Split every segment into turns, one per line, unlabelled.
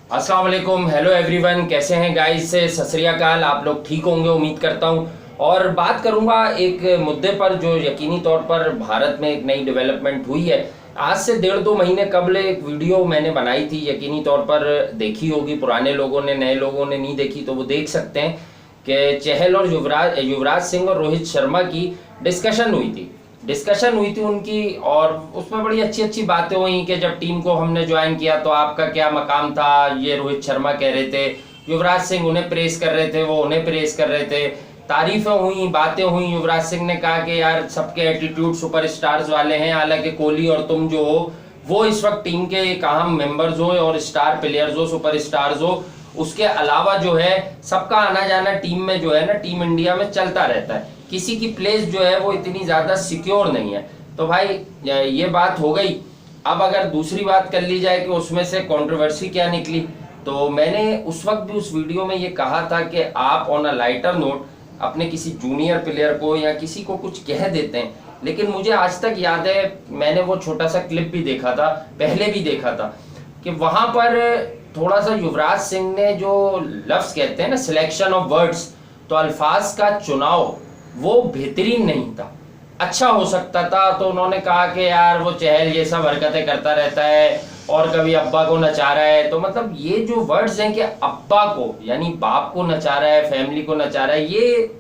अस्सलाम वालेकुम, hello everyone, कैसे हैं गाइस? से सत श्री अकाल। आप लोग ठीक होंगे उम्मीद करता हूं। और बात करूंगा एक मुद्दे पर जो यकीनी तौर पर भारत में एक नई डेवलपमेंट हुई है। आज से 1.5-2 महीने कबल एक वीडियो मैंने बनाई थी, यकीनी तौर पर देखी होगी। पुराने लोगों ने, नए लोगों ने नहीं देखी तो वो देख सकते हैं कि चहल और युवराज सिंह और रोहित शर्मा की डिस्कशन हुई थी उनकी। और उसमें बड़ी अच्छी अच्छी बातें हुई कि जब टीम को हमने ज्वाइन किया तो आपका क्या मकाम था, ये रोहित शर्मा कह रहे थे। युवराज सिंह उन्हें प्रेस कर रहे थे, वो उन्हें प्रेस कर रहे थे। तारीफें हुई, बातें हुई। युवराज सिंह ने कहा कि यार सबके एटीट्यूड सुपरस्टार्स वाले हैं, हालांकि कोहली और तुम जो हो वो इस वक्त टीम के एक अहम मेंबर्स हो और स्टार प्लेयर्स हो, सुपरस्टार्स हो। उसके अलावा जो है सबका आना जाना टीम में जो है ना, टीम इंडिया में चलता रहता है। किसी की प्लेस जो है वो इतनी ज्यादा सिक्योर नहीं है। तो भाई ये बात हो गई। अब अगर दूसरी बात कर ली जाए कि उसमें से कंट्रोवर्सी क्या निकली, तो मैंने उस वक्त भी उस वीडियो में ये कहा था कि आप ऑन अ लाइटर नोट अपने किसी जूनियर प्लेयर को या किसी को कुछ कह देते हैं, लेकिन मुझे आज तक याद है, मैंने वो छोटा सा क्लिप भी देखा था, पहले भी देखा था, कि वहां पर थोड़ा सा युवराज सिंह ने जो लफ्ज कहते हैं ना, सिलेक्शन ऑफ वर्ड्स, तो अल्फाज का चुनाव वो बेहतरीन नहीं था। अच्छा हो सकता था। तो उन्होंने कहा कि यार वो चहल ये सब हरकतें करता रहता है और कभी अब्बा को नचा रहा है। तो मतलब ये जो वर्ड्स हैं कि अब्बा को यानी बाप को नचा रहा है, फैमिली को नचा रहा है, ये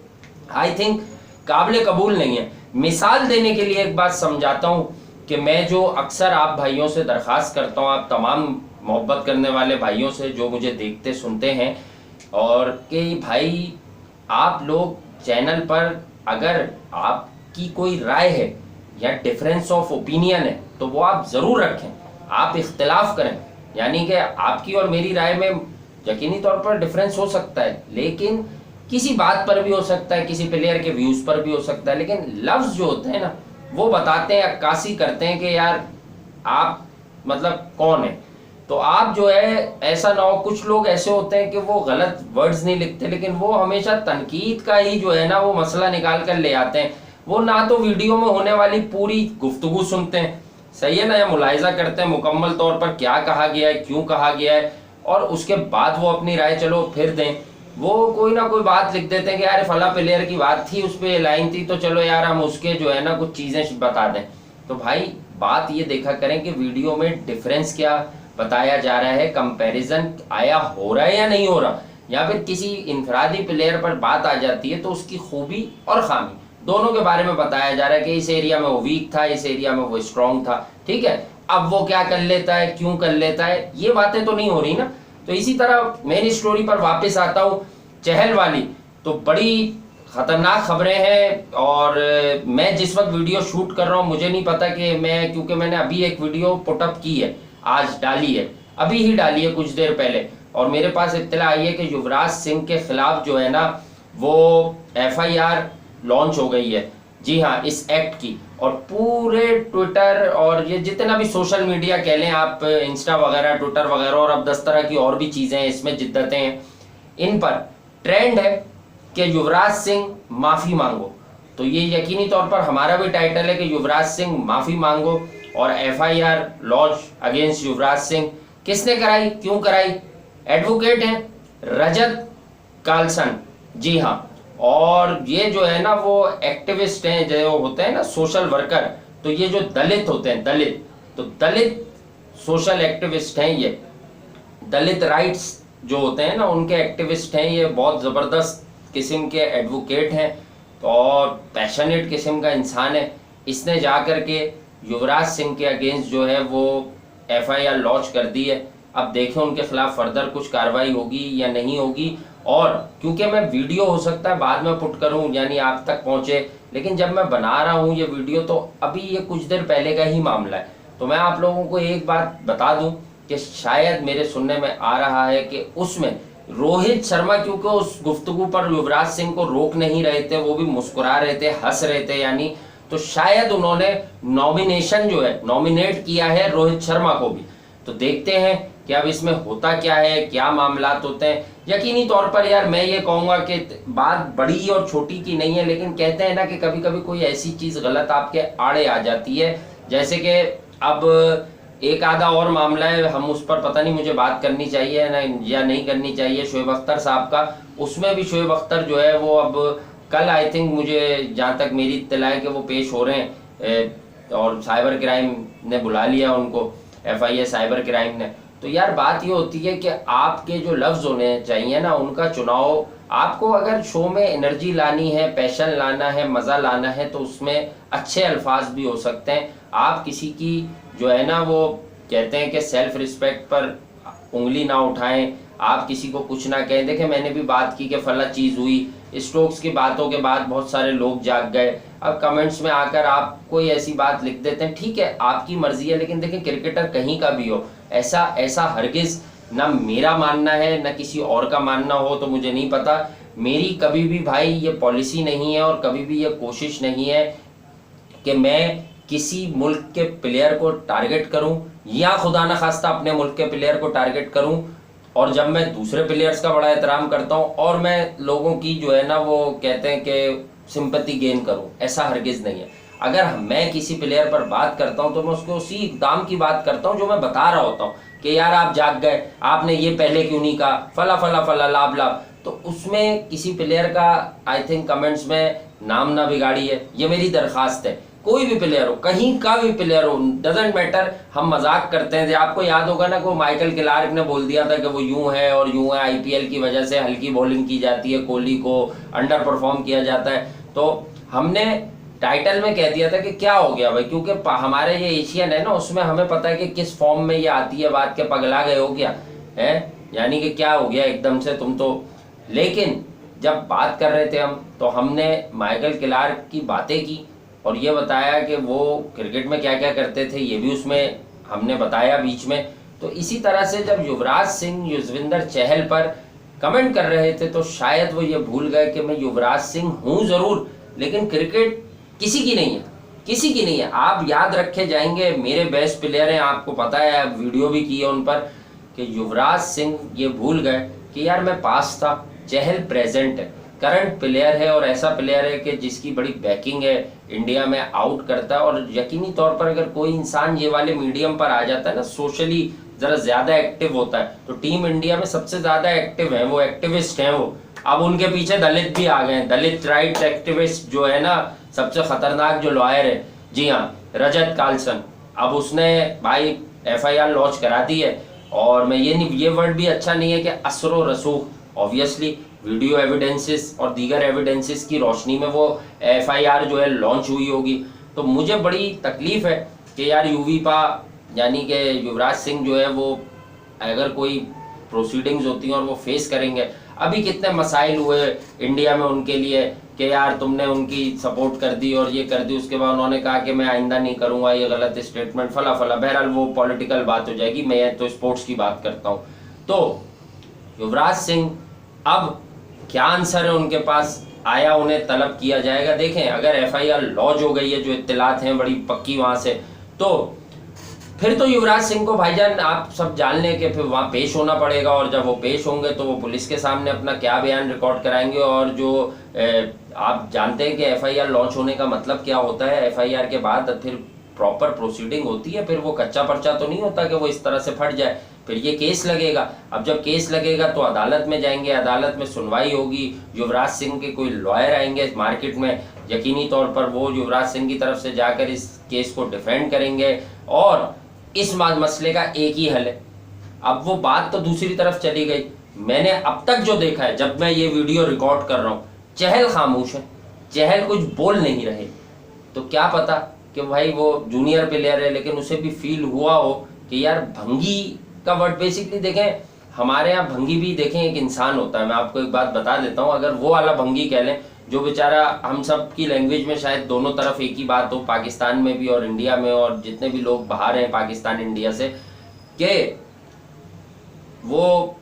आई थिंक काबिल कबूल नहीं है। मिसाल देने के लिए एक बात समझाता हूं कि मैं जो अक्सर आप भाइयों से दरखास्त करता हूं, आप तमाम मोहब्बत करने वाले भाइयों से जो मुझे देखते सुनते हैं, और कि भाई आप लोग चैनल पर अगर आपकी कोई राय है या डिफरेंस ऑफ ओपिनियन है तो वो आप जरूर रखें। आप इख्तिलाफ करें, यानी कि आपकी और मेरी राय में यकीनी तौर पर डिफरेंस हो सकता है, लेकिन किसी बात पर भी हो सकता है, किसी प्लेयर के व्यूज पर भी हो सकता है। लेकिन लफ्ज जो होते हैं ना, वो बताते हैं, अक्कासी करते हैं कि यार आप मतलब कौन है। तो आप जो है ऐसा ना हो, कुछ लोग ऐसे होते हैं कि वो गलत वर्ड्स नहीं लिखते, लेकिन वो हमेशा तनकीद का ही जो है ना वो मसला निकाल कर ले आते हैं। वो ना तो वीडियो में होने वाली पूरी गुफ्तगू सुनते हैं, सही है ना, या मुलाहिजा करते हैं मुकम्मल तौर पर क्या कहा गया है, क्यों कहा गया है, और उसके बाद वो अपनी राय चलो फिर दें। वो कोई ना कोई बात लिख देते हैं कि यार फला प्लेयर की बात थी, उस पर लाइन थी, तो चलो यार हम उसके जो है ना कुछ चीजें बता दें। तो भाई बात ये देखा करें कि वीडियो में डिफरेंस क्या बताया जा रहा है, कंपैरिजन आया हो रहा है या नहीं हो रहा, या फिर किसी इनफरादी प्लेयर पर बात आ जाती है तो उसकी खूबी और खामी दोनों के बारे में बताया जा रहा है कि इस एरिया में वो वीक था, इस एरिया में वो स्ट्रांग था। ठीक है, अब वो क्या कर लेता है, क्यों कर लेता है, ये बातें तो नहीं हो रही ना। तो इसी तरह मेन स्टोरी पर वापस आता हूँ, चहल वाली। तो बड़ी खतरनाक खबरें हैं, और मैं जिस वक्त वीडियो शूट कर रहा हूँ मुझे नहीं पता कि मैं, क्योंकि मैंने अभी एक वीडियो पुटअप की है, आज डाली है, अभी ही डाली है कुछ देर पहले, और मेरे पास इत्तला आई है कि युवराज सिंह के खिलाफ जो है ना वो एफआईआर लॉन्च हो गई है। जी हाँ, इस एक्ट की। और पूरे ट्विटर और ये जितना भी सोशल मीडिया कह लें आप, इंस्टा वगैरह, ट्विटर वगैरह, और अब 10 तरह की और भी चीजें हैं, इसमें जिद्दतें हैं, इन पर ट्रेंड है कि युवराज सिंह माफी मांगो। तो ये यकीनी तौर पर हमारा भी टाइटल है कि युवराज सिंह माफी मांगो, और FIR launch against Yuvraj Singh. किसने कराई, क्यों कराई? एडवोकेट हैं रजत कार्लसन, जी हाँ। और ये जो है ना वो एक्टिविस्ट हैं, जो होते हैं ना सोशल वर्कर। तो ये जो दलित होते हैं, दलित सोशल एक्टिविस्ट हैं, ये दलित राइट्स जो होते हैं ना उनके एक्टिविस्ट हैं। ये बहुत जबरदस्त किस्म के एडवोकेट हैं और पैशनेट किस्म का इंसान है। इसने जाकर के युवराज सिंह के अगेंस्ट जो है वो एफआईआर लॉन्च कर दी है। अब देखें उनके खिलाफ फर्दर कुछ कार्रवाई होगी या नहीं होगी। और क्योंकि मैं वीडियो हो सकता है बाद में पुट करूं, यानी आप तक पहुंचे, लेकिन जब मैं बना रहा हूं ये वीडियो तो अभी ये कुछ देर पहले का ही मामला है। तो मैं आप लोगों को एक बात बता दूं कि शायद मेरे सुनने में आ रहा है कि उसमें रोहित शर्मा, क्योंकि उस गुफ्तगू पर युवराज सिंह को रोक नहीं रहे थे, वो भी मुस्कुरा रहे थे, हंस रहे थे, यानी तो शायद उन्होंने नॉमिनेशन जो है नॉमिनेट किया है रोहित शर्मा को भी। तो देखते हैं कि अब इसमें होता क्या है, क्या मामलात होते हैं। यकीनी तौर पर यार मैं ये कहूंगा कि बात बड़ी और छोटी की नहीं है, लेकिन कहते हैं ना कि कभी कभी कोई ऐसी चीज गलत आपके आड़े आ जाती है, जैसे कि अब एक आधा और मामला है, हम उस पर पता नहीं मुझे बात करनी चाहिए ना या नहीं करनी चाहिए, शोएब अख्तर साहब का। उसमें भी शोएब अख्तर जो है वो अब कल आई थिंक, मुझे जहाँ तक मेरी इत्तला है कि वो पेश हो रहे हैं और साइबर क्राइम ने बुला लिया उनको, FIA साइबर क्राइम ने। तो यार बात ये होती है कि आपके जो लफ्ज होने चाहिए ना उनका चुनाव, आपको अगर शो में एनर्जी लानी है, पैशन लाना है, मज़ा लाना है, तो उसमें अच्छे अल्फाज भी हो सकते हैं। आप किसी की जो है ना वो कहते हैं कि सेल्फ रिस्पेक्ट पर उंगली ना उठाएं, आप किसी को कुछ ना कहें। देखें मैंने भी बात की कि फला चीज़ हुई, स्टोक्स की बातों के बाद बहुत सारे लोग जाग गए, अब कमेंट्स में आकर आप कोई ऐसी बात लिख देते हैं, ठीक है आपकी मर्जी है, लेकिन देखें क्रिकेटर कहीं का भी हो, ऐसा हरगिज ना मेरा मानना है ना किसी और का मानना हो, तो मुझे नहीं पता। मेरी कभी भी भाई ये पॉलिसी नहीं है और कभी भी ये कोशिश नहीं है कि मैं किसी मुल्क के प्लेयर को टारगेट करूं या खुदा न खास्ता अपने मुल्क के प्लेयर को टारगेट करूं। और जब मैं दूसरे प्लेयर्स का बड़ा एहतराम करता हूं और मैं लोगों की जो है ना वो कहते हैं कि सिंपैथी गेन करूं, ऐसा हरगिज नहीं है। अगर मैं किसी प्लेयर पर बात करता हूं तो मैं उसको उसी इक़दाम की बात करता हूं जो मैं बता रहा होता हूं कि यार आप जाग गए, आपने ये पहले क्यों नहीं कहा, फला फला फला लाभ लाभ। तो उसमें किसी प्लेयर का आई थिंक कमेंट्स में नाम ना बिगाड़िए, ये मेरी दरख्वास्त है। कोई भी प्लेयर हो, कहीं का भी प्लेयर हो, डजेंट मैटर। हम मजाक करते हैं, आपको याद होगा ना कि माइकल क्लार्क ने बोल दिया था कि वो यूं है और यूं है, IPL की वजह से हल्की बॉलिंग की जाती है, कोहली को अंडर परफॉर्म किया जाता है। तो हमने टाइटल में कह दिया था कि क्या हो गया भाई, क्योंकि हमारे ये एशियन है ना, उसमें हमें पता है कि किस फॉर्म में ये आती है बात, के पगला गए हो क्या है, यानी कि क्या हो गया एकदम से तुम तो। लेकिन जब बात कर रहे थे हम, तो हमने माइकल क्लार्क की बातें की और ये बताया कि वो क्रिकेट में क्या क्या करते थे, ये भी उसमें हमने बताया बीच में। तो इसी तरह से जब युवराज सिंह, युजवेंद्र चहल पर कमेंट कर रहे थे, तो शायद वो ये भूल गए कि मैं युवराज सिंह हूँ ज़रूर, लेकिन क्रिकेट किसी की नहीं है, किसी की नहीं है। आप याद रखे जाएंगे, मेरे बेस्ट प्लेयर हैं, आपको पता है, वीडियो भी की है उन पर, कि युवराज सिंह ये भूल गए कि यार मैं पास था, चहल प्रेजेंट है, करंट प्लेयर है और ऐसा प्लेयर है कि जिसकी बड़ी बैकिंग है, इंडिया में आउट करता है। और यकीनी तौर पर अगर कोई इंसान ये वाले मीडियम पर आ जाता है ना, सोशली जरा ज्यादा एक्टिव होता है, तो टीम इंडिया में सबसे ज्यादा एक्टिव है, वो एक्टिविस्ट हैं वो। अब उनके पीछे दलित भी आ गए हैं, दलित राइट एक्टिविस्ट जो है ना, सबसे खतरनाक जो लॉयर है, जी हाँ, रजत कार्लसन। अब उसने भाई FIR लॉन्च करा दी है, और मैं ये वर्ड भी अच्छा नहीं है कि असरो रसूख, ऑब्वियसली वीडियो एविडेंसेस और दीगर एविडेंसेस की रोशनी में वो FIR जो है लॉन्च हुई होगी। तो मुझे बड़ी तकलीफ है कि यार यूवीपा यानी कि युवराज सिंह जो है वो अगर कोई प्रोसीडिंग्स होती हैं और वो फेस करेंगे, अभी कितने मसाइल हुए इंडिया में उनके लिए कि यार तुमने उनकी सपोर्ट कर दी और ये कर दी, उसके बाद उन्होंने कहा कि मैं आइंदा नहीं करूंगा, ये गलत स्टेटमेंट फला फला। बहरहाल वो पॉलिटिकल बात हो जाएगी, मैं तो स्पोर्ट्स की बात करता हूँ। तो युवराज सिंह अब क्या आंसर है उनके पास आया, उन्हें तलब किया जाएगा। देखें अगर FIR लॉन्च हो गई है, जो इत्तलात हैं बड़ी पक्की वहां से, तो फिर तो युवराज सिंह को भाईजान आप सब जान लें कि फिर वहाँ पेश होना पड़ेगा, और जब वो पेश होंगे तो वो पुलिस के सामने अपना क्या बयान रिकॉर्ड कराएंगे। और जो आप जानते हैं कि FIR लॉन्च होने का मतलब क्या होता है, FIR के बाद फिर प्रॉपर प्रोसीडिंग होती है, फिर वो कच्चा पर्चा तो नहीं होता कि वो इस तरह से फट जाए, फिर ये केस लगेगा। अब जब केस लगेगा तो अदालत में जाएंगे, अदालत में सुनवाई होगी, युवराज सिंह के कोई लॉयर आएंगे मार्केट में, यकीनी तौर पर वो युवराज सिंह की तरफ से जाकर इस केस को डिफेंड करेंगे, और इस मसले का एक ही हल है। अब वो बात तो दूसरी तरफ चली गई, मैंने अब तक जो देखा है, जब मैं ये वीडियो रिकॉर्ड कर रहा हूँ, चहल खामोश है, चहल कुछ बोल नहीं रहे। तो क्या पता कि भाई वो जूनियर प्लेयर है, लेकिन उसे भी फील हुआ हो कि यार भंगी का वर्ड बेसिकली देखें, हमारे यहाँ भंगी भी देखें एक इंसान होता है। मैं आपको एक बात बता देता हूँ, अगर वो वाला भंगी कह लें जो बेचारा, हम सब की लैंग्वेज में शायद दोनों तरफ एक ही बात हो, पाकिस्तान में भी और इंडिया में, और जितने भी लोग बाहर हैं पाकिस्तान इंडिया से, कि वो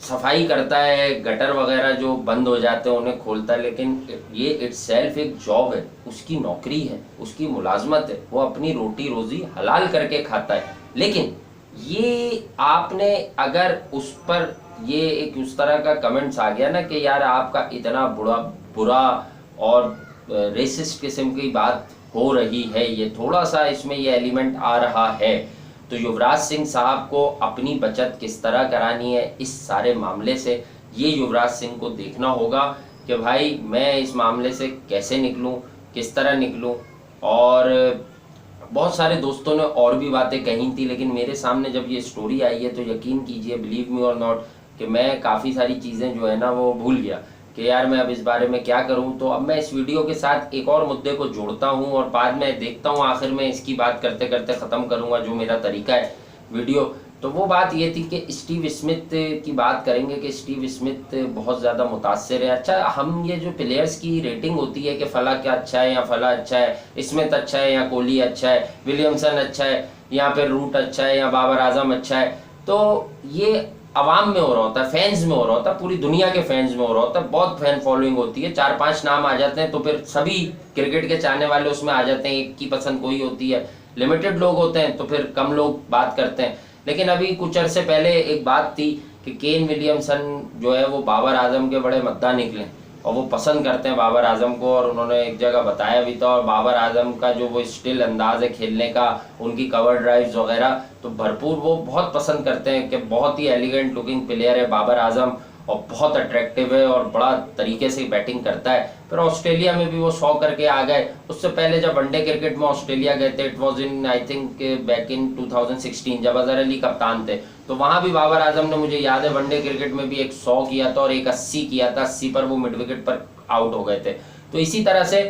सफाई करता है, गटर वगैरह जो बंद हो जाते हैं उन्हें खोलता है, लेकिन ये इटसेल्फ एक जॉब है, उसकी नौकरी है, उसकी मुलाजमत है, वो अपनी रोटी रोजी हलाल करके खाता है। लेकिन ये आपने अगर उस पर ये एक उस तरह का कमेंट्स आ गया ना कि यार आपका इतना बुरा और रेसिस्ट किस्म की बात हो रही है, ये थोड़ा सा इसमें ये एलिमेंट आ रहा है, तो युवराज सिंह साहब को अपनी बचत किस तरह करानी है इस सारे मामले से, ये युवराज सिंह को देखना होगा कि भाई मैं इस मामले से कैसे निकलूं, किस तरह निकलूं। और बहुत सारे दोस्तों ने और भी बातें कही थी, लेकिन मेरे सामने जब ये स्टोरी आई है तो यकीन कीजिए, बिलीव मी और नॉट, कि मैं काफ़ी सारी चीज़ें जो है ना वो भूल गया कि यार मैं अब इस बारे में क्या करूं। तो अब मैं इस वीडियो के साथ एक और मुद्दे को जोड़ता हूं और बाद में देखता हूं आखिर में इसकी बात करते करते ख़त्म करूंगा जो मेरा तरीका है वीडियो। तो वो बात ये थी कि स्टीव स्मिथ की बात करेंगे कि स्टीव स्मिथ बहुत ज़्यादा मुतासिर है। अच्छा, हम ये जो प्लेयर्स की रेटिंग होती है कि फला क्या अच्छा है या फला अच्छा है, स्मिथ अच्छा है या कोहली अच्छा है, विलियमसन अच्छा है या फिर रूट अच्छा है या बाबर आजम अच्छा है, तो ये अवाम में हो रहा होता है, फैंस में हो रहा होता है, पूरी दुनिया के फैंस में हो रहा होता है। बहुत फैन फॉलोइंग होती है, 4-5 नाम आ जाते हैं तो फिर सभी क्रिकेट के चाहने वाले उसमें आ जाते हैं, एक की पसंद कोई होती है। लिमिटेड लोग होते हैं तो फिर कम लोग बात करते हैं। लेकिन अभी कुछ अरसे पहले एक बात थी कि केन विलियमसन जो है वो बाबर आजम के बड़े मद्दा निकले और वो पसंद करते हैं बाबर आजम को, और उन्होंने एक जगह बताया भी था। और बाबर आजम का जो वो स्टिल अंदाज है खेलने का, उनकी कवर ड्राइव्स वगैरह तो भरपूर वो बहुत पसंद करते हैं कि बहुत ही एलिगेंट लुकिंग प्लेयर है बाबर आजम और बहुत अट्रैक्टिव है और बड़ा तरीके से बैटिंग करता है। फिर ऑस्ट्रेलिया में भी वो 100 करके आ गए। उससे पहले जब वनडे क्रिकेट में ऑस्ट्रेलिया गए थे, it was in I think back in 2016 जब अजहर अली कप्तान थे, तो वहां भी बाबर आजम ने, मुझे याद है, वनडे क्रिकेट में भी एक 100 किया था और एक 80 किया था। 80 पर वो मिड विकेट पर आउट हो गए थे। तो इसी तरह से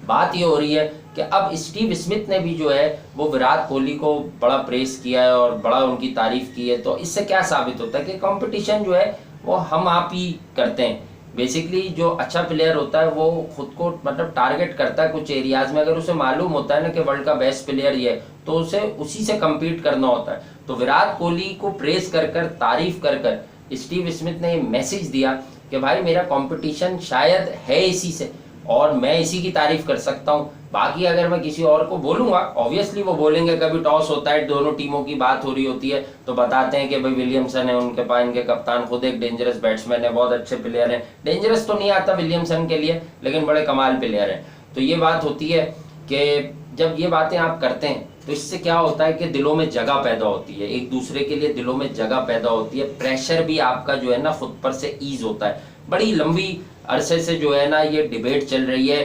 बात ये हो रही है कि अब स्टीव स्मिथ ने भी जो है वो विराट कोहली को बड़ा प्रेस किया है और बड़ा उनकी तारीफ की है। तो इससे क्या साबित होता है कि कंपटीशन जो है वो हम आप ही करते हैं। बेसिकली जो अच्छा प्लेयर होता है वो खुद को मतलब टारगेट करता है कुछ एरियाज में। अगर उसे मालूम होता है ना कि वर्ल्ड का बेस्ट प्लेयर ये है तो उसे उसी से कम्पीट करना होता है। तो विराट कोहली को प्रेस कर कर, तारीफ कर कर स्टीव स्मिथ ने ये मैसेज दिया कि भाई मेरा कंपटीशन शायद है इसी से और मैं इसी की तारीफ कर सकता हूँ। बाकी अगर मैं किसी और को बोलूंगा, ऑब्वियसली वो बोलेंगे, कभी टॉस होता है, दोनों टीमों की बात हो रही होती है तो बताते हैं कि भाई विलियमसन है उनके पास, इनके कप्तान खुद एक डेंजरस बैट्समैन है, बहुत अच्छे प्लेयर हैं। डेंजरस तो नहीं आता विलियमसन के लिए, लेकिन बड़े कमाल प्लेयर हैं। तो ये बात होती है कि जब ये बातें आप करते हैं तो इससे क्या होता है कि दिलों में जगह पैदा होती है, एक दूसरे के लिए दिलों में जगह पैदा होती है। प्रेशर भी आपका जो है ना खुद पर से ईज होता है। बड़ी लंबी अरसे से जो है ना ये डिबेट चल रही है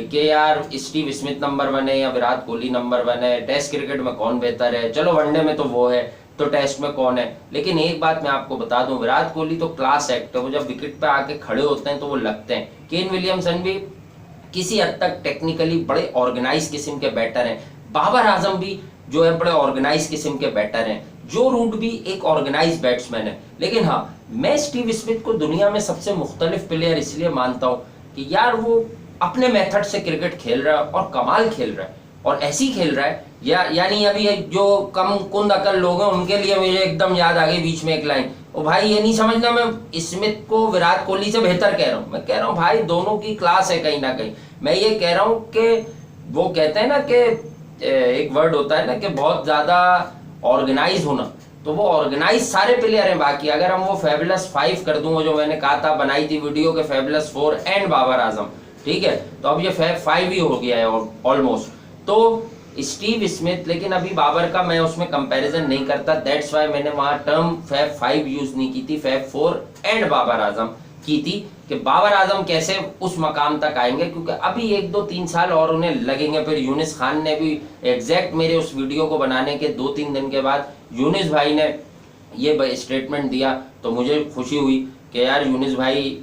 कि यार स्टीव स्मिथ नंबर 1 है या विराट कोहली नंबर 1 है, टेस्ट क्रिकेट में कौन बेहतर है। चलो वनडे में तो वो है, तो टेस्ट में कौन है। लेकिन एक बात मैं आपको बता दूं, विराट कोहली तो क्लास एक्ट है, वो जब विकेट पे आके खड़े होते हैं तो वो लगते हैं। केन विलियमसन भी किसी हद तक टेक्निकली बड़े ऑर्गेनाइज किस्म के बैटर हैं। बाबर आजम भी जो है बड़े ऑर्गेनाइज किस्म के बैटर हैं। जो रूट भी एक ऑर्गेनाइज बैट्समैन है। लेकिन हाँ, मैं स्टीव स्मिथ को दुनिया में सबसे मुख्तलिफ प्लेयर इसलिए मानता हूँ कि यार वो अपने मेथड से क्रिकेट खेल रहा है और कमाल खेल रहा है और ऐसी खेल रहा है यानी अभी जो कम कुंद अकल लोग हैं उनके लिए मुझे एकदम याद आ गई बीच में एक लाइन। ओ भाई, ये नहीं समझना मैं स्मिथ को विराट कोहली से बेहतर कह रहा हूँ, मैं कह रहा हूँ भाई दोनों की क्लास है कहीं ना कहीं। मैं ये कह रहा हूँ कि वो कहते हैं ना कि एक वर्ड होता है ना कि बहुत ज्यादा ऑर्गेनाइज होना, तो वो ऑर्गेनाइज सारे प्लेयर हैं। बाकी अगर हम वो फेबुलस 5 कर दूं, जो मैंने कहा था, बनाई थी वीडियो के फेबुलस 4 एंड बाबर आजम, ठीक है, तो अब ये फैब 5 ही हो गया है ऑलमोस्ट। तो स्टीव स्मिथ, लेकिन अभी बाबर का मैं उसमें कंपैरिजन नहीं करता, दैट्स वाई मैंने वहां टर्म फैब 5 यूज नहीं की थी, फैब 4 एंड बाबर आजम की थी कि बाबर आजम कैसे उस मकाम तक आएंगे, क्योंकि अभी 1-2-3 साल और उन्हें लगेंगे। फिर यूनिस खान ने भी एग्जैक्ट मेरे उस वीडियो को बनाने के 2-3 दिन के बाद यूनिस भाई ने ये स्टेटमेंट दिया, तो मुझे खुशी हुई कि यार यूनिस भाई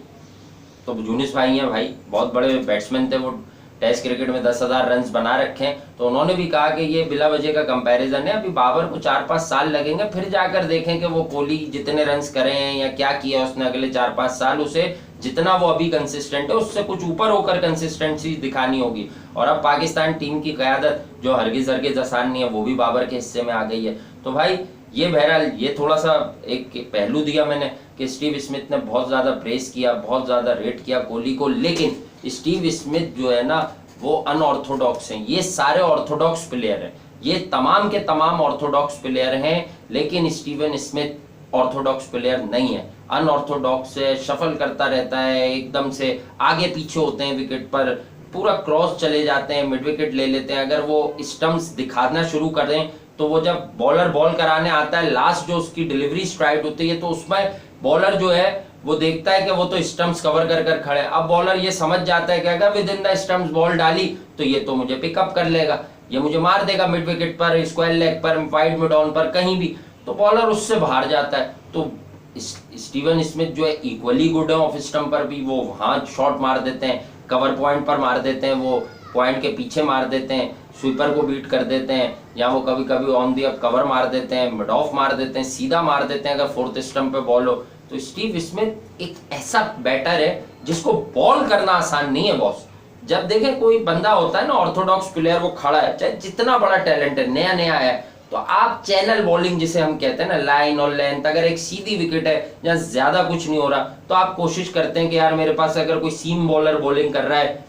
हैं भाई, बहुत बड़े बैट्समैन थे वो, टेस्ट क्रिकेट में 10,000 रन बना रखे हैं। तो उन्होंने भी कहा कि ये बिला वजह का कंपैरिजन है, अभी बाबर को 4-5 साल लगेंगे, फिर जाकर देखें कि वो कोहली जितने रन करे हैं या क्या किया उसने अगले 4-5 साल, उसे जितना वो अभी कंसिस्टेंट है उससे कुछ ऊपर होकर कंसिस्टेंसी दिखानी होगी। और अब पाकिस्तान टीम की क़यादत जो हरगिज आसान नहीं है, वो भी बाबर के हिस्से में आ गई है। तो भाई ये बहरहाल ये थोड़ा सा एक पहलू दिया मैंने कि स्टीव स्मिथ ने बहुत ज़्यादा प्रेस किया, बहुत ज़्यादा रेट किया कोहली को, लेकिन स्टीव स्मिथ जो है ना वो अनऑर्थोडॉक्स हैं। ये सारे ऑर्थोडॉक्स प्लेयर हैं, ये तमाम के तमाम ऑर्थोडॉक्स प्लेयर हैं, लेकिन स्टीवन स्मिथ ऑर्थोडॉक्स प्लेयर नहीं है, अनऑर्थोडॉक्स है, शफल करता रहता है, एकदम से आगे पीछे होते हैं विकेट पर, पूरा क्रॉस चले जाते हैं, मिड विकेट ले लेते हैं। अगर वो स्टंप्स दिखाना शुरू कर दें तो वो जब बॉलर बॉल कराने आता है, लास्ट जो उसकी डिलीवरी स्ट्राइक होती है, तो उसमें बॉलर जो है वो देखता है कि वो तो स्टंप्स कवर कर कर खड़े हैं। अब बॉलर ये समझ जाता है कि अगर with in the stumps ball डाली तो ये तो मुझे पिकअप कर लेगा, ये मुझे मार देगा मिड विकेट पर, स्क्वायर लेग पर, वाइड मिड ऑन पर, कहीं भी, तो बॉलर उससे बाहर जाता है। तो स्टीवन स्मिथ जो है इक्वली गुड है ऑफ स्टंप पर भी, वो वहां शॉट मार देते हैं, कवर पॉइंट पर मार देते हैं, वो पॉइंट के पीछे मार देते हैं, स्वीपर को बीट कर देते हैं, या वो कभी कभी ऑन दी अप कवर मार देते हैं, मिड ऑफ मार देते हैं, सीधा मार देते हैं अगर फोर्थ स्टंप पे बॉल हो। तो स्टीव स्मिथ एक ऐसा बैटर है जिसको बॉल करना आसान नहीं है बॉस। जब देखें कोई बंदा होता है ना ऑर्थोडॉक्स प्लेयर, वो खड़ा है, चाहे जितना बड़ा टैलेंट है, नया नया है, तो आप चैनल बॉलिंग जिसे हम कहते हैं ना, लाइन और लेंथ, अगर एक सीधी विकेट है जहाँ ज्यादा कुछ नहीं हो रहा, तो आप कोशिश करते हैं कि यार मेरे पास अगर कोई सीम बॉलर बॉलिंग कर रहा है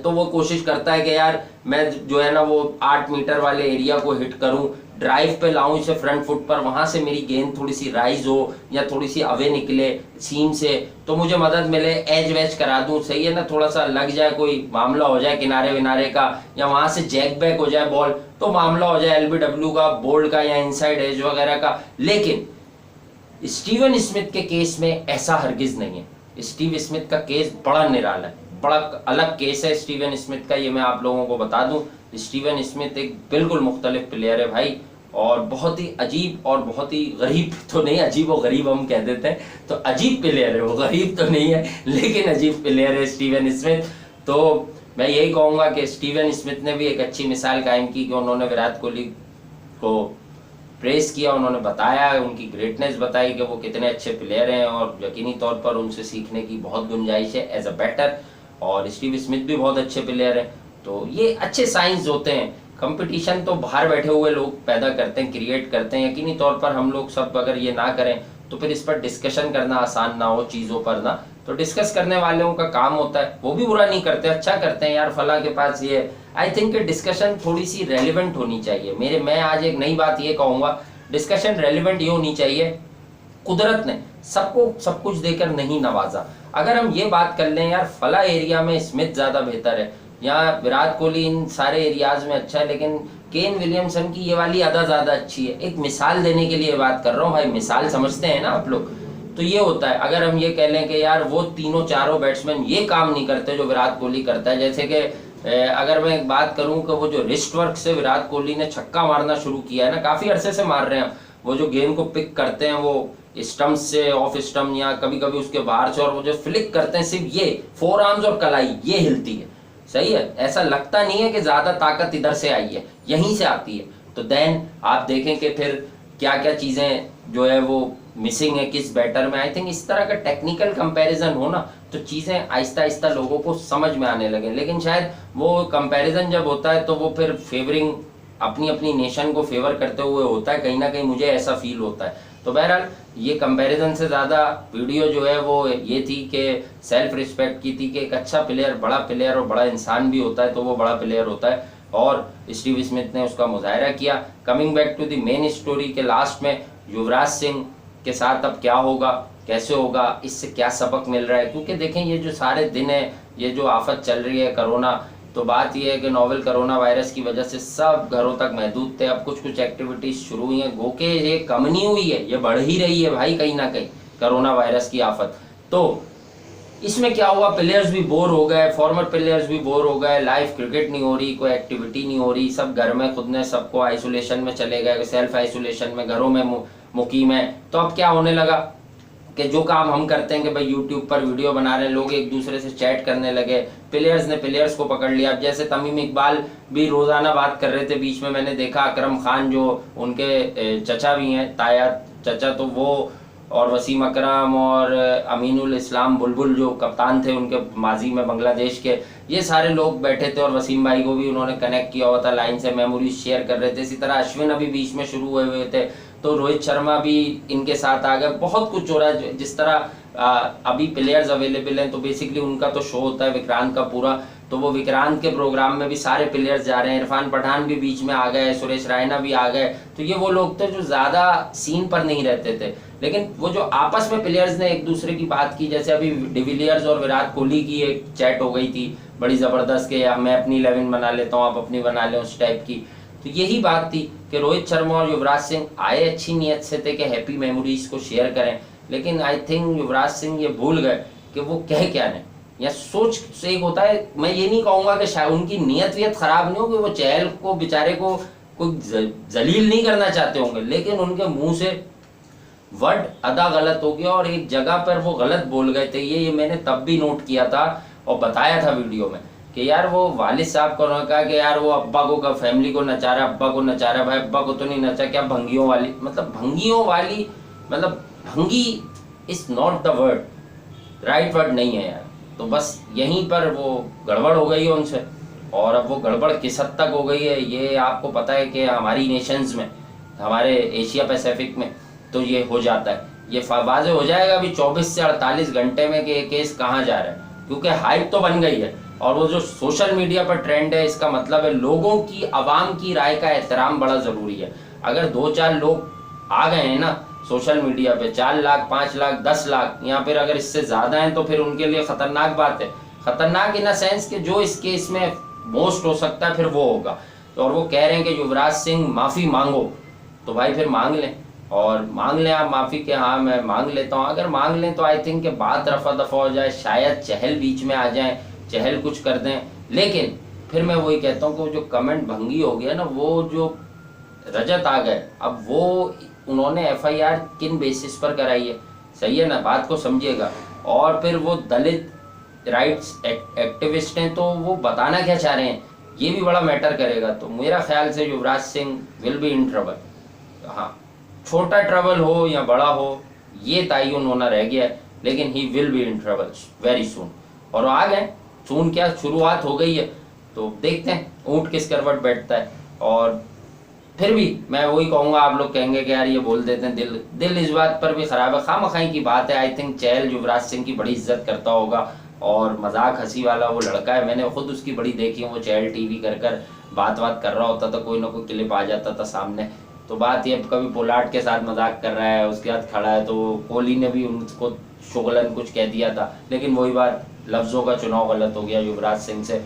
तो वो कोशिश करता है कि यार मैं जो है ना वो 8 मीटर वाले एरिया को हिट करूं, ड्राइव पे लाऊं इसे फ्रंट फुट पर, वहां से मेरी गेंद थोड़ी सी राइज हो या थोड़ी सी अवे निकले सीम से, तो मुझे मदद मिले, एज वेज करा दूं, सही है ना, थोड़ा सा लग जाए, कोई मामला हो जाए किनारे विनारे का, या वहां से जैक बैक हो जाए बॉल तो मामला हो जाए एलबीडब्ल्यू का, बोल्ड का, या इनसाइड एज वगैरह का। लेकिन स्टीवन स्मिथ के केस में ऐसा हरगिज नहीं है। स्टीव स्मिथ का केस बड़ा निराला है, बड़ा अलग केस है स्टीवन स्मिथ का, ये मैं आप लोगों को बता दूं। स्टीवन स्मिथ एक बिल्कुल मुख्तलिफ प्लेयर है भाई, और बहुत ही अजीब और बहुत ही गरीब, तो नहीं, अजीब और गरीब हम कह देते हैं, तो अजीब प्लेयर है वो, गरीब तो नहीं है लेकिन अजीब प्लेयर है स्टीवन स्मिथ। तो मैं यही कहूँगा कि स्टीवन स्मिथ ने भी एक अच्छी मिसाल कायम की कि उन्होंने विराट कोहली को प्रेस किया, उन्होंने बताया, उनकी ग्रेटनेस बताई कि वो कितने अच्छे प्लेयर हैं, और यकीनी तौर पर उनसे सीखने की बहुत गुंजाइश है एज अ बैटर। और स्टीव स्मिथ भी बहुत अच्छे प्लेयर हैं, तो ये अच्छे साइंस होते हैं। कंपटीशन तो बाहर बैठे हुए लोग पैदा करते हैं, क्रिएट करते हैं, यकीनी तौर पर हम लोग सब अगर ये ना करें तो फिर इस पर डिस्कशन करना आसान ना हो चीज़ों पर ना, तो डिस्कस करने वालों का काम होता है, वो भी बुरा नहीं करते, अच्छा करते हैं, यार फला के पास ये। आई थिंक डिस्कशन थोड़ी सी रेलिवेंट होनी चाहिए। मैं आज एक नई बात ये कहूँगा, डिस्कशन रेलिवेंट ये होनी चाहिए, कुदरत ने सबको सब कुछ देकर नहीं नवाजा। अगर हम ये बात कर लें यार फला एरिया में स्मिथ ज़्यादा बेहतर है, या विराट कोहली इन सारे एरियाज में अच्छा है, लेकिन केन विलियमसन की ये वाली अदा ज़्यादा अच्छी है, एक मिसाल देने के लिए बात कर रहा हूँ भाई, मिसाल समझते हैं ना आप लोग। तो ये होता है, अगर हम ये कह लें कि यार वो तीनों चारों बैट्समैन ये काम नहीं करते जो विराट कोहली करता है, जैसे कि अगर मैं एक बात करूं कि वो जो रिस्ट वर्क से विराट कोहली ने छक्का मारना शुरू किया है ना, काफ़ी अरसे से मार रहे हैं, वो जो गेंद को पिक करते हैं वो स्टम्प से, ऑफ स्टम्प या कभी कभी उसके बाहर से, और वो जो फ्लिक करते हैं सिर्फ ये फोर आर्म्स और कलाई ये हिलती है, सही है, ऐसा लगता नहीं है कि ज्यादा ताकत इधर से आई है, यहीं से आती है। तो देन आप देखें कि फिर क्या क्या चीजें जो है वो मिसिंग है किस बैटर में। आई थिंक इस तरह का टेक्निकल कंपैरिजन हो ना तो चीजें आहिस्ता आहिस्ता लोगों को समझ में आने लगे, लेकिन शायद वो कंपैरिजन जब होता है तो वो फिर फेवरिंग अपनी अपनी नेशन को फेवर करते हुए होता है, कहीं ना कहीं मुझे ऐसा फील होता है। तो बहरहाल ये कंपैरिजन से ज़्यादा वीडियो जो है वो ये थी कि सेल्फ रिस्पेक्ट की थी कि एक अच्छा प्लेयर, बड़ा प्लेयर और बड़ा इंसान भी होता है तो वो बड़ा प्लेयर होता है, और स्टीव स्मिथ ने उसका मुजाहरा किया। Coming back to the main story के लास्ट में युवराज सिंह के साथ अब क्या होगा, कैसे होगा, इससे क्या सबक मिल रहा है, क्योंकि देखें ये जो सारे दिन है, ये जो आफत चल रही है कोरोना, तो बात यह है कि नोवेल कोरोना वायरस की वजह से सब घरों तक महदूद थे। अब कुछ कुछ एक्टिविटीज शुरू हुई हैं, गोके ये कम नहीं हुई है, ये बढ़ ही रही है भाई कहीं ना कहीं कोरोना वायरस की आफत। तो इसमें क्या हुआ, प्लेयर्स भी बोर हो गए, फॉर्मर प्लेयर्स भी बोर हो गए, लाइव क्रिकेट नहीं हो रही, कोई एक्टिविटी नहीं हो रही, सब घर में खुद ने सबको आइसोलेशन में चले गए, सेल्फ आइसोलेशन में, घरों में मुकीम है। तो अब क्या होने लगा कि जो काम हम करते हैं कि भाई यूट्यूब पर वीडियो बना रहे हैं, लोग एक दूसरे से चैट करने लगे, प्लेयर्स ने प्लेयर्स को पकड़ लिया। अब जैसे तमीम इकबाल भी रोज़ाना बात कर रहे थे, बीच में मैंने देखा अकरम खान जो उनके चचा भी हैं, ताया चचा, तो वो और वसीम अकरम और अमीनुल इस्लाम बुलबुल जो कप्तान थे उनके माजी में बांग्लादेश के, ये सारे लोग बैठे थे, और वसीम भाई को भी उन्होंने कनेक्ट किया हुआ था, लाइन से मेमोरीज शेयर कर रहे थे। इसी तरह अश्विन अभी बीच में शुरू हुए थे, तो रोहित शर्मा भी इनके साथ आ गए। बहुत कुछ हो रहा है, जिस तरह अभी प्लेयर्स अवेलेबल हैं तो बेसिकली उनका तो शो होता है विक्रांत का पूरा, तो वो विक्रांत के प्रोग्राम में भी सारे प्लेयर्स जा रहे हैं, इरफान पठान भी बीच में आ गए, सुरेश रैना भी आ गए। तो ये वो लोग थे जो ज़्यादा सीन पर नहीं रहते थे, लेकिन वो जो आपस में प्लेयर्स ने एक दूसरे की बात की, जैसे अभी डिविलियर्स और विराट कोहली की एक चैट हो गई थी बड़ी ज़बरदस्त के, मैं अपनी 11 बना लेता हूँ, आप अपनी बना लें, उस टाइप की। तो यही बात थी कि रोहित शर्मा और युवराज सिंह आए अच्छी नीयत से थे कि हैप्पी मेमोरीज को शेयर करें, लेकिन आई थिंक युवराज सिंह ये भूल गए कि वो कह क्या रहे, या सोच से एक होता है। मैं ये नहीं कहूँगा कि शायद उनकी नीयत वियत खराब नहीं हो कि वो चहल को बेचारे को कोई जलील नहीं करना चाहते होंगे, लेकिन उनके मुंह से वर्ड अदा गलत हो गया और एक जगह पर वो गलत बोल गए थे। ये मैंने तब भी नोट किया था और बताया था वीडियो में कि यार वो वालिद साहब को उन्होंने कहा कि यार वो अब्बा को का फैमिली को नचा रहा है, अब्बा को नचा रहा है। भाई अब्बा को तो नहीं नचा, क्या भंगियों वाली, मतलब भंगियों वाली, मतलब भंगी is not the word, right word नहीं है यार। तो बस यहीं पर वो गड़बड़ हो गई है उनसे, और अब वो गड़बड़ किस हद तक हो गई है ये आपको पता है कि हमारी नेशंस में, हमारे एशिया पैसिफिक में तो ये हो जाता है। ये वाज़ेह हो जाएगा अभी 24 से 48 घंटे में कि ये केस कहाँ जा रहा है, क्योंकि हाइप तो बन गई है और वो जो सोशल मीडिया पर ट्रेंड है, इसका मतलब है लोगों की, आवाम की राय का एहतराम बड़ा ज़रूरी है। अगर 2-4 लोग आ गए हैं ना सोशल मीडिया पे, 4 लाख 5 लाख 10 लाख या फिर अगर इससे ज़्यादा हैं, तो फिर उनके लिए ख़तरनाक बात है। ख़तरनाक इन अ सेंस कि जो इस केस में मोस्ट हो सकता है फिर वो होगा। तो और वो कह रहे हैं कि युवराज सिंह माफ़ी मांगो, तो भाई फिर मांग लें, और मांग लें आप माफ़ी के, हाँ मैं मांग लेता हूँ। अगर मांग लें तो आई थिंक कि बात रफा दफा हो जाए, शायद चहल बीच में आ जाए, चहल कुछ कर दें। लेकिन फिर मैं वही कहता हूँ कि वो जो कमेंट भंगी हो गया ना, वो जो रजत आ गए, अब वो उन्होंने FIR किन बेसिस पर कराई है, सही है ना, बात को समझिएगा। और फिर वो दलित राइट्स एक्टिविस्ट हैं, तो वो बताना क्या चाह रहे हैं ये भी बड़ा मैटर करेगा। तो मेरा ख्याल से Yuvraj Singh will be in trouble. हाँ, छोटा ट्रबल हो या बड़ा हो ये तयन होना रह गया है, लेकिन he will be in trouble very soon. और आ गए सून, क्या शुरुआत हो गई है, तो देखते हैं ऊँट किस करवट बैठता है। और फिर भी मैं वही कहूँगा, आप लोग कहेंगे कि यार ये बोल देते हैं, दिल इस बात पर भी ख़राब है, खामखाई की बात है। आई थिंक चहल युवराज सिंह की बड़ी इज्जत करता होगा और मजाक हंसी वाला वो लड़का है, मैंने खुद उसकी बड़ी देखी, वो चहल टीवी कर बात कर रहा होता था, कोई ना कोई क्लिप आ जाता था सामने। तो बात ये, कभी पोलार्ड के साथ मजाक कर रहा है, उसके साथ खड़ा है, तो कोहली ने भी उनको शुगलन कुछ कह दिया था, लेकिन वही बात, लफ्ज़ों का चुनाव गलत हो गया युवराज सिंह से।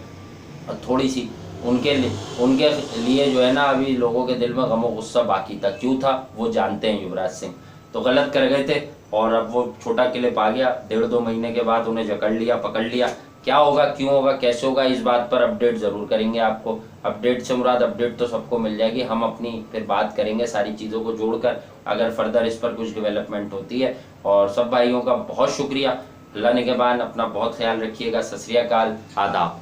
और थोड़ी सी उनके लिए जो है ना, अभी लोगों के दिल में गमो गुस्सा बाकी था, क्यों था वो जानते हैं। युवराज सिंह तो गलत कर गए थे और अब वो छोटा क्लिप आ गया, 1.5-2 महीने के बाद उन्हें जकड़ लिया, पकड़ लिया। क्या होगा, क्यों होगा, कैसे होगा, इस बात पर अपडेट ज़रूर करेंगे आपको। अपडेट से मुराद अपडेट तो सबको मिल जाएगी, हम अपनी फिर बात करेंगे सारी चीज़ों को जोड़कर, अगर फर्दर इस पर कुछ डेवलपमेंट होती है। और सब भाइयों का बहुत शुक्रिया। अल्लाह निगहबान, अपना बहुत ख्याल रखिएगा। सत श्री अकाल, आदाब।